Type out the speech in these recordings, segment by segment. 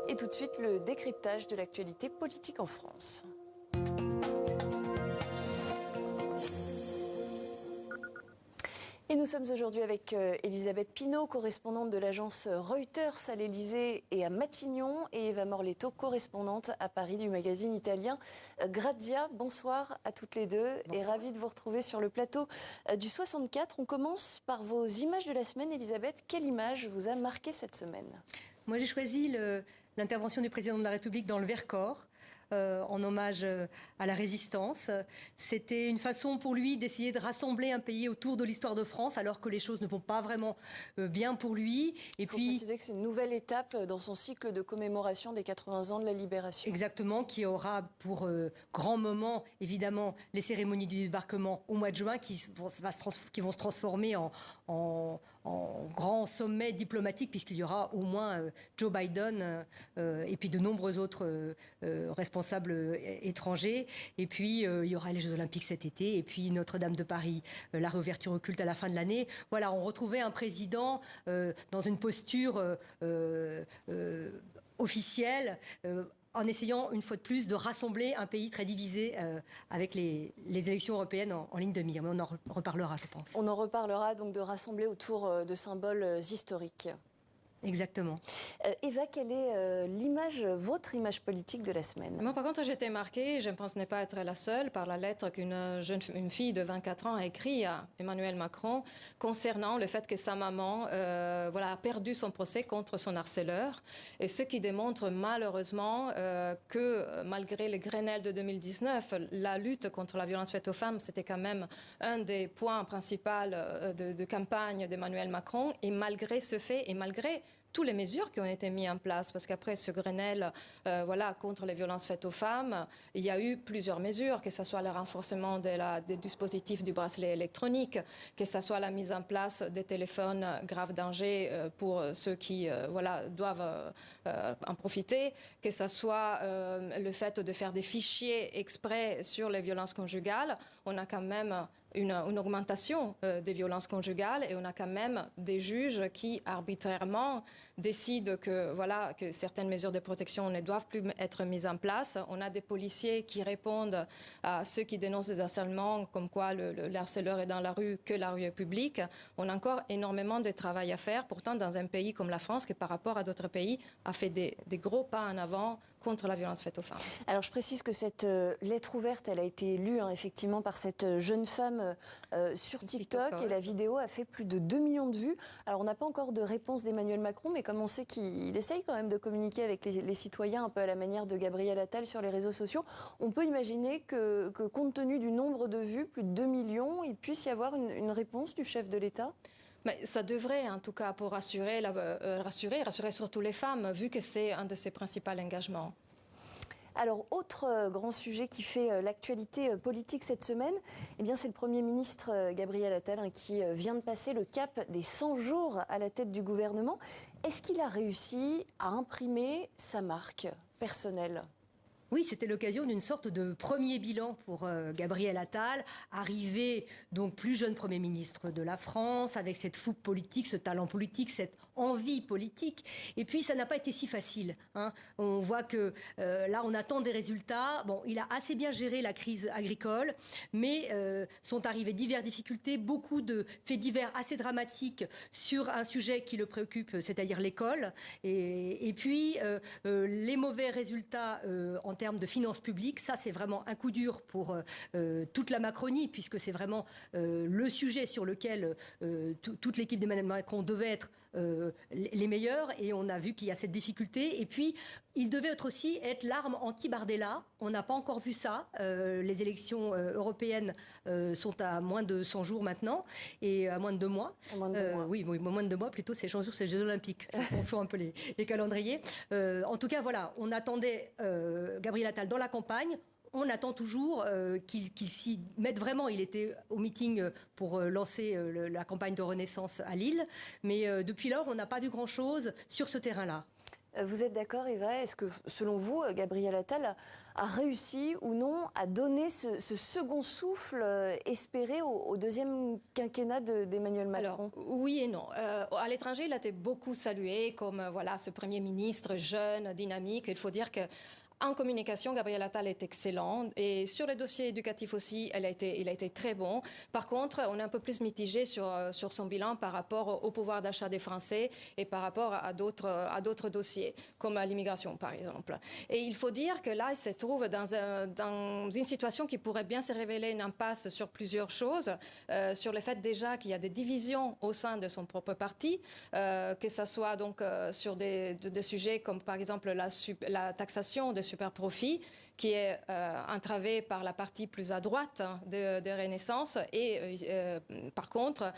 Et tout de suite, le décryptage de l'actualité politique en France. Et nous sommes aujourd'hui avec Elisabeth Pinault, correspondante de l'agence Reuters à l'Élysée et à Matignon, et Eva Morletto, correspondante à Paris du magazine italien Grazia. Bonsoir à toutes les deux. Bonsoir. Et ravie de vous retrouver sur le plateau du 64. On commence par vos images de la semaine. Elisabeth, quelle image vous a marqué cette semaine ? Moi, j'ai choisi l'intervention du président de la République dans le Vercors, en hommage à la résistance. C'était une façon pour lui d'essayer de rassembler un pays autour de l'histoire de France, alors que les choses ne vont pas vraiment bien pour lui. Il faut préciser que c'est une nouvelle étape dans son cycle de commémoration des 80 ans de la Libération. Exactement, qui aura pour grand moment, évidemment, les cérémonies du débarquement au mois de juin, qui vont se transformer en grand sommet diplomatique, puisqu'il y aura au moins Joe Biden et puis de nombreux autres responsables étrangers. Et puis, il y aura les Jeux Olympiques cet été. Et puis, Notre-Dame de Paris, la réouverture au culte à la fin de l'année. Voilà, on retrouvait un président dans une posture officielle, en essayant, une fois de plus, de rassembler un pays très divisé avec les élections européennes en ligne de mire. Mais on en reparlera, je pense. On en reparlera, donc, de rassembler autour de symboles historiques. Exactement. Eva, quelle est votre image politique de la semaine ? Moi, par contre, j'étais marquée, je ne pense pas être la seule, par la lettre une fille de 24 ans a écrite à Emmanuel Macron concernant le fait que sa maman a perdu son procès contre son harceleur. Et ce qui démontre malheureusement que malgré le Grenelle de 2019, la lutte contre la violence faite aux femmes, c'était quand même un des points principaux de campagne d'Emmanuel Macron. Et malgré ce fait, et malgré toutes les mesures qui ont été mises en place, parce qu'après ce Grenelle contre les violences faites aux femmes, il y a eu plusieurs mesures, que ce soit le renforcement des dispositifs du bracelet électronique, que ce soit la mise en place des téléphones grave danger pour ceux qui doivent en profiter, que ce soit le fait de faire des fichiers exprès sur les violences conjugales. On a quand même une augmentation des violences conjugales et on a quand même des juges qui arbitrairement décident que certaines mesures de protection ne doivent plus être mises en place. On a des policiers qui répondent à ceux qui dénoncent des harcèlements, comme quoi le harceleur est dans la rue, que la rue est publique. On a encore énormément de travail à faire. Pourtant, dans un pays comme la France, qui par rapport à d'autres pays a fait des gros pas en avant contre la violence faite aux femmes. Alors je précise que cette lettre ouverte, elle a été lue effectivement par cette jeune femme sur TikTok et la vidéo a fait plus de 2 millions de vues. Alors on n'a pas encore de réponse d'Emmanuel Macron, mais comme on sait qu'il essaye quand même de communiquer avec les citoyens un peu à la manière de Gabriel Attal sur les réseaux sociaux, on peut imaginer que compte tenu du nombre de vues, plus de 2 millions, il puisse y avoir une réponse du chef de l'État ? Mais ça devrait, en tout cas, pour rassurer surtout les femmes, vu que c'est un de ses principaux engagements. Alors, autre grand sujet qui fait l'actualité politique cette semaine, c'est le Premier ministre Gabriel Attal qui vient de passer le cap des 100 jours à la tête du gouvernement. Est-ce qu'il a réussi à imprimer sa marque personnelle ? Oui, c'était l'occasion d'une sorte de premier bilan pour Gabriel Attal, arrivé donc plus jeune Premier ministre de la France, avec cette fougue politique, ce talent politique, cette envie politique. Et puis, ça n'a pas été si facile. On voit que là, on attend des résultats. Bon, il a assez bien géré la crise agricole, mais sont arrivées diverses difficultés, beaucoup de faits divers assez dramatiques sur un sujet qui le préoccupe, c'est-à-dire l'école. Et puis, les mauvais résultats en termes de finances publiques, ça c'est vraiment un coup dur pour toute la Macronie, puisque c'est vraiment le sujet sur lequel toute l'équipe d'Emmanuel Macron devait être les meilleurs, et on a vu qu'il y a cette difficulté. Et puis, il devait aussi être l'arme anti-Bardella. On n'a pas encore vu ça. Les élections européennes sont à moins de 100 jours maintenant, et à moins de 2 mois. Moins de 2 mois. Oui, moins de 2 mois, plutôt, c'est 100 jours, c'est les Jeux Olympiques. On fait un peu les calendriers. En tout cas, voilà, on attendait Gabriel Attal dans la campagne. On attend toujours qu'il s'y mette vraiment. Il était au meeting pour lancer la campagne de Renaissance à Lille. Mais depuis lors, on n'a pas vu grand-chose sur ce terrain-là. Vous êtes d'accord, Eva? Est-ce que, selon vous, Gabriel Attal a réussi ou non à donner ce second souffle espéré au deuxième quinquennat d'Emmanuel Macron? Alors, oui et non. À l'étranger, il a été beaucoup salué comme voilà, ce Premier ministre jeune, dynamique. Il faut dire que en communication, Gabriel Attal est excellent. Et sur les dossiers éducatifs aussi, il a été très bon. Par contre, on est un peu plus mitigé sur son bilan par rapport au pouvoir d'achat des Français et par rapport à d'autres dossiers, comme l'immigration, par exemple. Et il faut dire que là, il se trouve dans une situation qui pourrait bien se révéler une impasse sur plusieurs choses. Sur le fait déjà qu'il y a des divisions au sein de son propre parti, que ce soit donc sur des sujets comme, par exemple, la taxation de super profit qui est entravée par la partie plus à droite de Renaissance. Et par contre,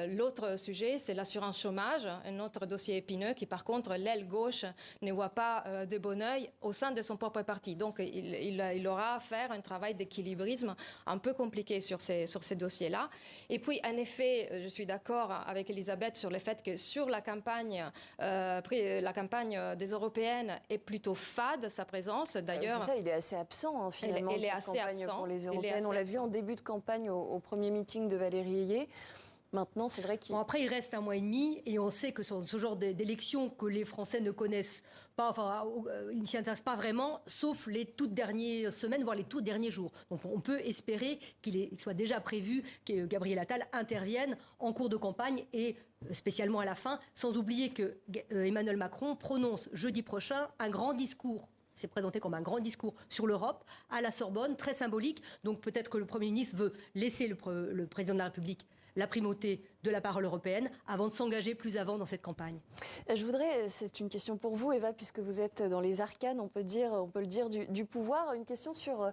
l'autre sujet, c'est l'assurance chômage, un autre dossier épineux qui, par contre, l'aile gauche ne voit pas de bon œil au sein de son propre parti. Donc, il aura à faire un travail d'équilibrisme un peu compliqué sur ces dossiers-là. Et puis, en effet, je suis d'accord avec Elisabeth sur le fait que sur la campagne des Européennes est plutôt fade, sa présence. D'ailleurs, c'est ça, il est assez absent, hein, finalement, elle est de assez campagne absent. pour les Européennes. On l'a vu en début de campagne au premier meeting de Valérie Ayé. Maintenant, c'est vrai qu'il... Bon, après, il reste 1 mois et demi et on sait que ce genre d'élections que les Français ne connaissent pas, enfin, ils ne s'y intéressent pas vraiment, sauf les toutes dernières semaines, voire les tout derniers jours. Donc, on peut espérer qu'il soit déjà prévu que Gabriel Attal intervienne en cours de campagne et spécialement à la fin, sans oublier que Emmanuel Macron prononce jeudi prochain un grand discours. C'est présenté comme un grand discours sur l'Europe à la Sorbonne, très symbolique. Donc peut-être que le Premier ministre veut laisser le président de la République la primauté de la parole européenne avant de s'engager plus avant dans cette campagne. Je voudrais, c'est une question pour vous, Eva, puisque vous êtes dans les arcanes, on peut le dire, du pouvoir. Une question sur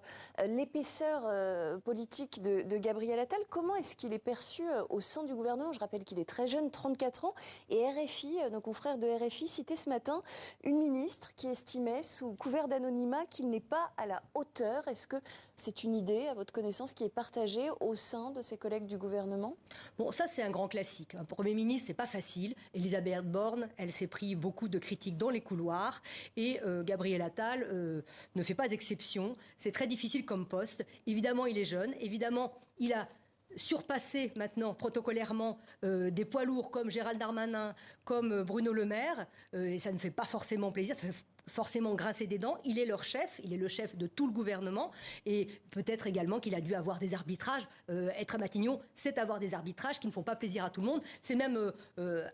l'épaisseur politique de Gabriel Attal. Comment est-ce qu'il est perçu au sein du gouvernement? Je rappelle qu'il est très jeune, 34 ans, et RFI, nos confrères de RFI, citaient ce matin une ministre qui estimait, sous couvert d'anonymat, qu'il n'est pas à la hauteur. Est-ce que c'est une idée, à votre connaissance, qui est partagée au sein de ses collègues du gouvernement? Bon, ça c'est un grand classique. Un Premier ministre, c'est pas facile. Elisabeth Borne, elle s'est pris beaucoup de critiques dans les couloirs et Gabriel Attal ne fait pas exception. C'est très difficile comme poste. Évidemment, il est jeune. Évidemment, il a surpassé maintenant protocolairement des poids lourds comme Gérald Darmanin, comme Bruno Le Maire. Et ça ne fait pas forcément plaisir. Ça fait forcément grincer des dents. Il est leur chef, il est le chef de tout le gouvernement et peut-être également qu'il a dû avoir des arbitrages. Être à Matignon, c'est avoir des arbitrages qui ne font pas plaisir à tout le monde. C'est même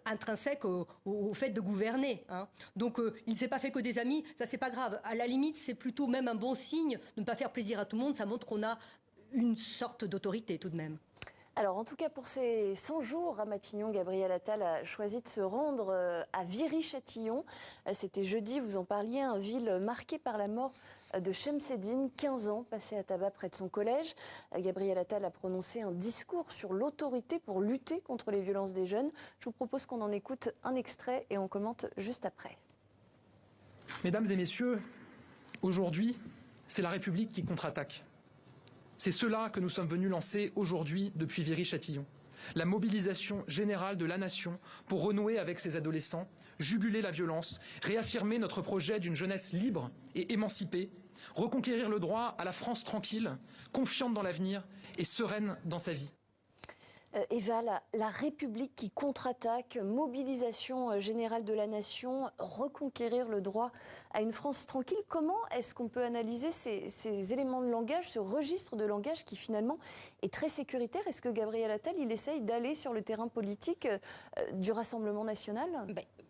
intrinsèque au fait de gouverner, hein. Donc il ne s'est pas fait que des amis, ça c'est pas grave. À la limite, c'est plutôt même un bon signe de ne pas faire plaisir à tout le monde. Ça montre qu'on a une sorte d'autorité tout de même. Alors, en tout cas, pour ces 100 jours à Matignon, Gabriel Attal a choisi de se rendre à Viry-Châtillon. C'était jeudi, vous en parliez, une ville marquée par la mort de Shemseddine, 15 ans, passé à tabac près de son collège. Gabriel Attal a prononcé un discours sur l'autorité pour lutter contre les violences des jeunes. Je vous propose qu'on en écoute un extrait et on commente juste après. Mesdames et messieurs, aujourd'hui, c'est la République qui contre-attaque. C'est cela que nous sommes venus lancer aujourd'hui depuis Viry-Châtillon. La mobilisation générale de la nation pour renouer avec ses adolescents, juguler la violence, réaffirmer notre projet d'une jeunesse libre et émancipée, reconquérir le droit à la France tranquille, confiante dans l'avenir et sereine dans sa vie. Eva, la République qui contre-attaque, mobilisation générale de la nation, reconquérir le droit à une France tranquille. Comment est-ce qu'on peut analyser ces éléments de langage, ce registre de langage qui finalement est très sécuritaire? Est-ce que Gabriel Attal, il essaye d'aller sur le terrain politique du Rassemblement national?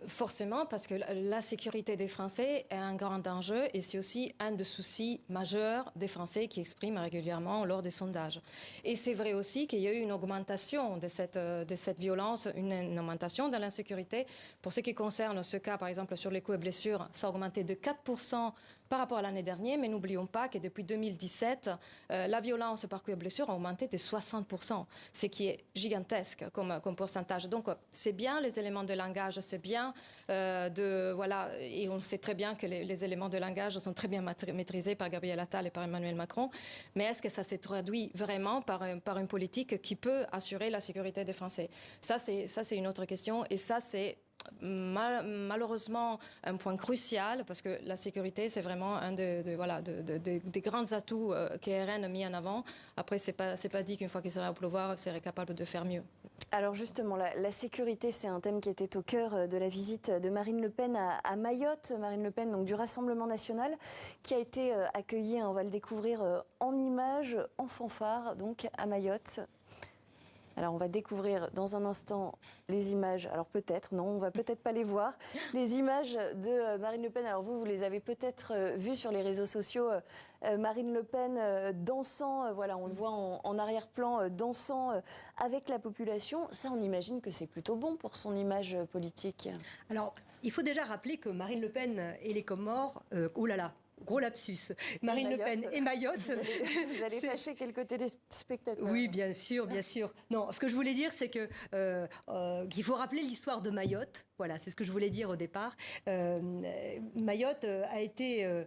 Forcément, parce que la sécurité des Français est un grand enjeu et c'est aussi un des soucis majeurs des Français qui expriment régulièrement lors des sondages. Et c'est vrai aussi qu'il y a eu une augmentation de cette violence, une augmentation de l'insécurité. Pour ce qui concerne ce cas, par exemple, sur les coups et blessures, ça a augmenté de 4% par rapport à l'année dernière, mais n'oublions pas que depuis 2017, la violence par coups et blessures a augmenté de 60%, ce qui est gigantesque comme pourcentage. Donc c'est bien les éléments de langage, c'est bien et on sait très bien que les éléments de langage sont très bien maîtrisés par Gabriel Attal et par Emmanuel Macron, mais est-ce que ça s'est traduit vraiment par une politique qui peut assurer la sécurité des Français? Ça c'est une autre question et ça c'est malheureusement un point crucial, parce que la sécurité, c'est vraiment un des grands atouts qu'ERN a mis en avant. Après, c'est pas dit qu'une fois qu'il sera au pouvoir, il serait capable de faire mieux. Alors justement, la sécurité, c'est un thème qui était au cœur de la visite de Marine Le Pen à Mayotte. Marine Le Pen, donc du Rassemblement national, qui a été accueillie, on va le découvrir en images, en fanfare, donc à Mayotte. Alors on va découvrir dans un instant les images, alors peut-être, non, on va peut-être pas les voir, les images de Marine Le Pen. Alors vous les avez peut-être vues sur les réseaux sociaux, Marine Le Pen dansant, voilà, on le voit en arrière-plan, dansant avec la population. Ça, on imagine que c'est plutôt bon pour son image politique. Alors, il faut déjà rappeler que Marine Le Pen et les Comores, oh là là, gros lapsus. Marine Le Pen et Mayotte. Vous allez fâcher quelques téléspectateurs. Oui, bien sûr, bien sûr. Non, ce que je voulais dire, c'est que qu'il faut rappeler l'histoire de Mayotte. Voilà, c'est ce que je voulais dire au départ. Mayotte a été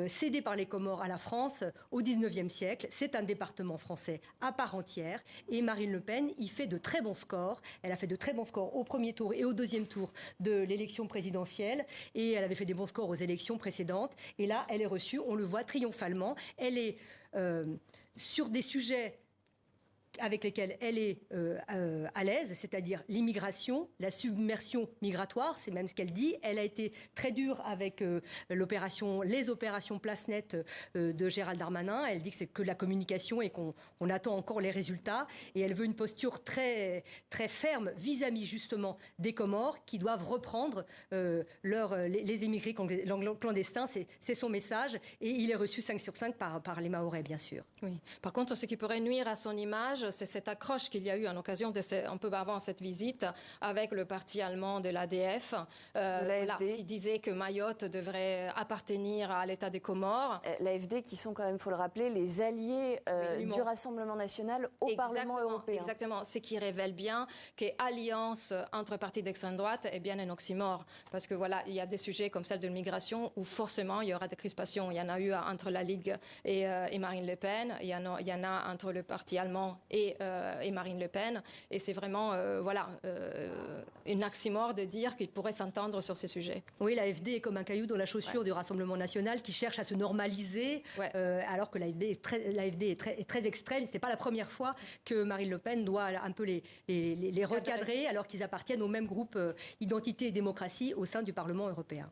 cédée par les Comores à la France au XIXe siècle. C'est un département français à part entière. Et Marine Le Pen y fait de très bons scores. Elle a fait de très bons scores au premier tour et au deuxième tour de l'élection présidentielle. Et elle avait fait des bons scores aux élections précédentes. Et là, elle est reçue, on le voit triomphalement. Elle est sur des sujets avec lesquels elle est à l'aise, c'est-à-dire l'immigration, la submersion migratoire, c'est même ce qu'elle dit. Elle a été très dure avec les opérations Place Nette de Gérald Darmanin. Elle dit que c'est que la communication et qu'on attend encore les résultats. Et elle veut une posture très, très ferme vis-à-vis justement des Comores qui doivent reprendre les immigrés clandestins. C'est son message. Et il est reçu 5 sur 5 par les Mahorais, bien sûr. Oui. Par contre, ce qui pourrait nuire à son image, c'est cette accroche qu'il y a eu en occasion un peu avant cette visite avec le parti allemand de l'ADF, qui disait que Mayotte devrait appartenir à l'État des Comores. L'AFD qui sont quand même, il faut le rappeler, les alliés du Rassemblement national au Parlement européen. Exactement, ce qui révèle bien qu'alliance entre partis d'extrême droite est bien un oxymore. Parce que voilà, il y a des sujets comme celle de l'immigration où forcément il y aura des crispations. Il y en a eu entre la Ligue et Marine Le Pen, il y en a entre le parti allemand et Marine Le Pen. Et c'est vraiment une oxymore de dire qu'ils pourraient s'entendre sur ces sujets. Oui, l'AFD est comme un caillou dans la chaussure du Rassemblement national qui cherche à se normaliser, alors que l'AFD est très extrême. Ce n'est pas la première fois que Marine Le Pen doit un peu les recadrer, alors qu'ils appartiennent au même groupe Identité et démocratie au sein du Parlement européen.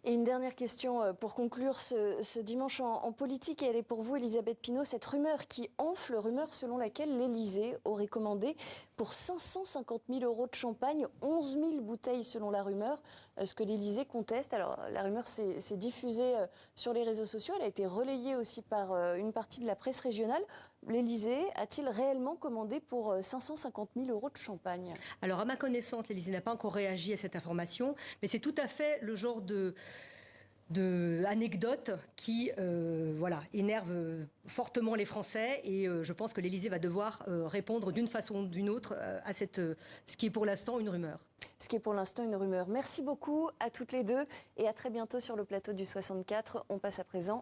Et une dernière question pour conclure ce dimanche en politique, et elle est pour vous, Elisabeth Pinault, cette rumeur qui enfle, rumeur selon laquelle l'Élysée aurait commandé pour 550 000 € de champagne, 11 000 bouteilles selon la rumeur, ce que l'Élysée conteste. Alors la rumeur s'est diffusée sur les réseaux sociaux, elle a été relayée aussi par une partie de la presse régionale. L'Élysée a-t-il réellement commandé pour 550 000 € de champagne? Alors, à ma connaissance, l'Élysée n'a pas encore réagi à cette information, mais c'est tout à fait le genre anecdote qui énerve fortement les Français, et je pense que l'Élysée va devoir répondre d'une façon ou d'une autre à ce qui est pour l'instant une rumeur. Ce qui est pour l'instant une rumeur. Merci beaucoup à toutes les deux et à très bientôt sur le plateau du 64. On passe à présent